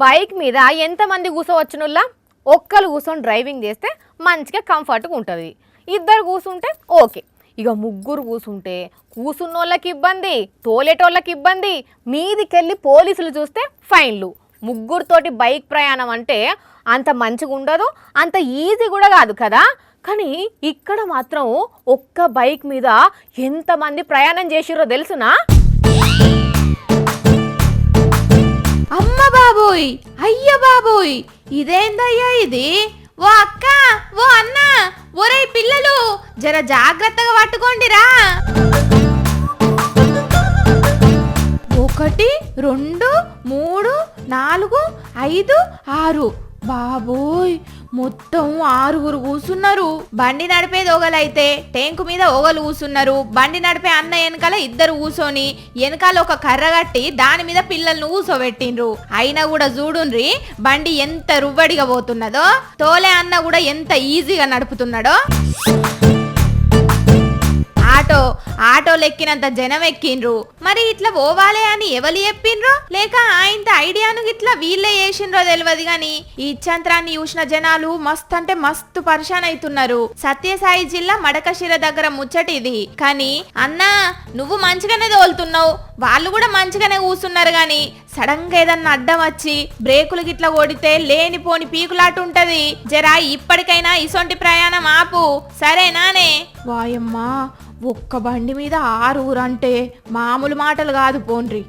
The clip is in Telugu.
బైక్ మీద ఎంతమంది కూర్చోవచ్చునుల్లా ఒక్కరు కూర్చొని డ్రైవింగ్ చేస్తే మంచిగా కంఫర్ట్గా ఉంటుంది. ఇద్దరు కూర్చుంటే ఓకే. ఇక ముగ్గురు కూర్చుంటే కూర్చున్నోళ్ళకి ఇబ్బంది, తోలేటోళ్ళకి ఇబ్బంది, మీదికెళ్ళి పోలీసులు చూస్తే ఫైన్లు. ముగ్గురుతోటి బైక్ ప్రయాణం అంటే అంత మంచిగా ఉండదు, అంత ఈజీ కూడా కాదు కదా. కానీ ఇక్కడ మాత్రం ఒక్క బైక్ మీద ఎంతమంది ప్రయాణం చేసిరో తెలుసునా? అమ్మ బాబోయ్, అయ్య బాబోయ్, ఇదేందయ్యా ఇది? ఓ అక్క, ఓ అన్న, ఒరే పిల్లలు, జర జాగ్రత్తగా పట్టుకోండిరా. 1 2 3 4 5 6 బాబోయ్, మొత్తం 6గురు కూసున్నారు. బండి నడిపేది ఒకలైతే టేంకు మీద ఒకలు కూసున్నారు. బండి నడిపే అన్న వెనకాల ఇద్దరు కూసోని వెనకాల ఒక కర్ర కట్టి దాని మీద పిల్లల్ని కూసోబెట్టిండ్రు. అయినా కూడా చూడుండ్రి బండి ఎంత రువ్వడిగా పోతున్నదో, తోలే అన్న కూడా ఎంత ఈజీగా నడుపుతున్నాడో. ఆటోలు ఎక్కినంత జనం ఎక్కిండ్రు. మరి ఇట్లా పోవాలే అని ఎవరు చెప్పిండ్రో, లేక ఆయన ఐడియాను ఇట్లా వీళ్ళే చేసిండ్రో తెలియదు గాని ఈ ఇచ్చంత్రాన్ని చూసిన జనాలు మస్తు అంటే మస్తు పరిశాన్ అవుతున్నారు. సత్యసాయి జిల్లా మడకశిర దగ్గర ముచ్చటిది. కానీ అన్నా, నువ్వు మంచిగానే తోలుతున్నావు, వాళ్ళు కూడా మంచిగానే కూర్చున్నారు గాని సడన్ గా ఏదన్నా అడ్డం వచ్చి బ్రేకులు గిట్లా కొడితే లేనిపోని పీకులాట ఉంటది. జరా ఇప్పటికైనా ఇసొంటి ప్రయాణం ఆపు, సరేనానే? వాయమ్మా, ఒక్క బండి మీద 6 అంటే మామూలు మాటలు కాదు పోండ్రి.